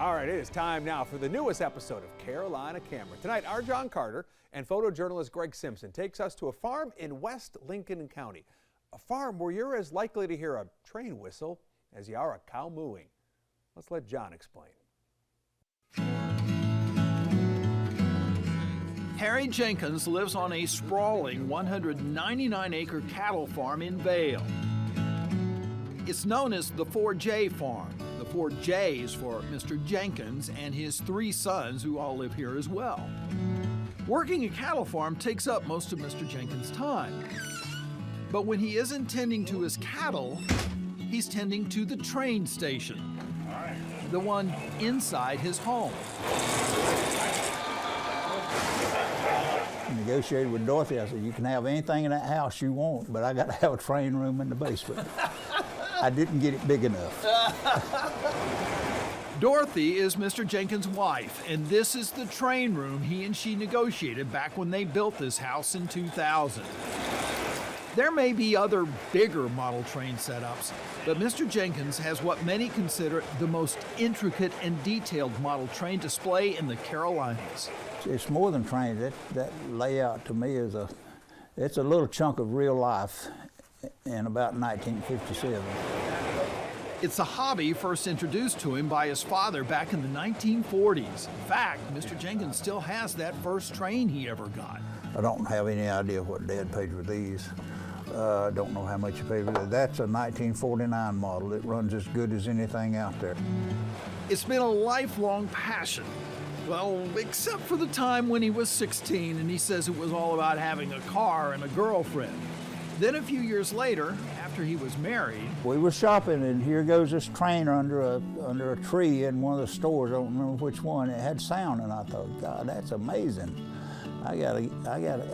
All right, it is time now for the newest episode of Carolina Camera. Tonight, our John Carter and photojournalist Greg Simpson takes us to a farm in West Lincoln County. A farm where you're as likely to hear a train whistle as you are a cow mooing. Let's let John explain. Harry Jenkins lives on a sprawling 199-acre cattle farm in Vail. It's known as the 4J farm. The 4J is for Mr. Jenkins and his 3 sons who all live here as well. Working a cattle farm takes up most of Mr. Jenkins' time. But when he isn't tending to his cattle, he's tending to the train station, the one inside his home. I negotiated with Dorothy. I said, you can have anything in that house you want, but I got to have a train room in the basement. I didn't get it big enough. Dorothy is Mr. Jenkins' wife, and this is the train room he and she negotiated back when they built this house in 2000. There may be other bigger model train setups, but Mr. Jenkins has what many consider the most intricate and detailed model train display in the Carolinas. It's more than trains. That layout to me is it's a little chunk of real life in about 1957. It's a hobby first introduced to him by his father back in the 1940s. In fact, Mr. Jenkins still has that first train he ever got. I don't have any idea what Dad paid for these. I don't know how much he paid for that. That's a 1949 model. It runs as good as anything out there. It's been a lifelong passion. Well, except for the time when he was 16 and he says it was all about having a car and a girlfriend. Then a few years later, after he was married, we were shopping, and here goes this train under a tree in one of the stores. I don't remember which one. It had sound, and I thought, God, that's amazing. I gotta,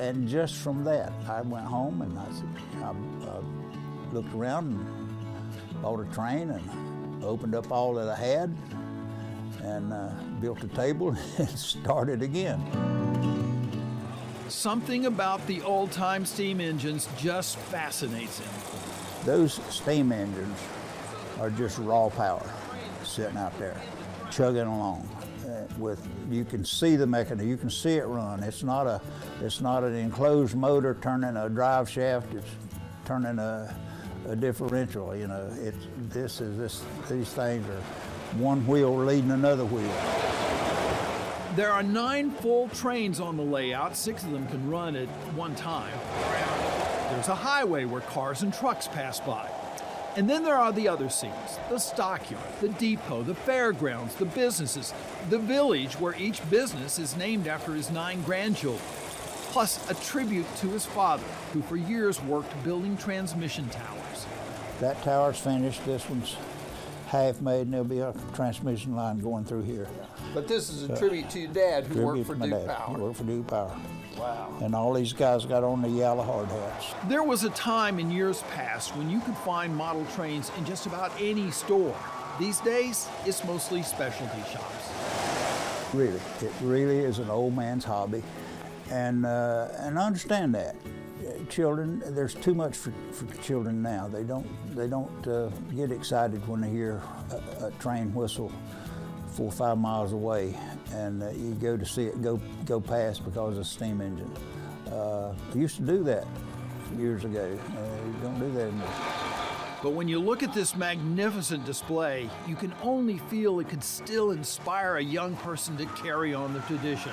and just from that, I went home and I looked around and bought a train and opened up all that I had and built a table and started again. Something about the old-time steam engines just fascinates him. Those steam engines are just raw power sitting out there, chugging along. You can see the mechanism, you can see it run. It's not an enclosed motor turning a drive shaft. It's turning a differential. You know, these things are one wheel leading another wheel. There are 9 full trains on the layout. 6 of them can run at one time. There's a highway where cars and trucks pass by. And then there are the other scenes: the stockyard, the depot, the fairgrounds, the businesses, the village where each business is named after his 9 grandchildren, plus a tribute to his father, who for years worked building transmission towers. That tower's finished. This one's half made, and there'll be a transmission line going through here. But this is a tribute to your dad, who worked for Duke Power. He worked for Duke Power. Wow. And all these guys got on the yellow hard hats. There was a time in years past when you could find model trains in just about any store. These days, it's mostly specialty shops. Really, it really is an old man's hobby, and I understand that. Children, there's too much for children now. They don't get excited when they hear a train whistle 4 or 5 miles away, and you go to see it go past because of a steam engine. We used to do that years ago. You don't do that anymore. But when you look at this magnificent display, you can only feel it could still inspire a young person to carry on the tradition.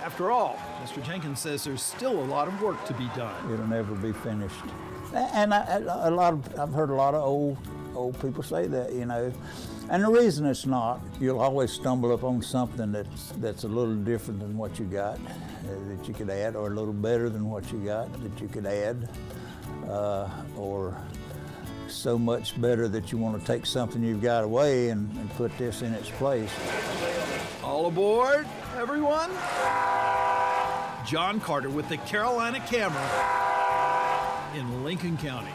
After all, Mr. Jenkins says there's still a lot of work to be done. It'll never be finished. And I've heard a lot of old people say that, you know. And the reason it's not, you'll always stumble upon something that's a little different than what you got, that you could add, or a little better than what you got that you could add, or so much better that you want to take something you've got away and put this in its place. All aboard, everyone. John Carter with the Carolina Camera in Lincoln County.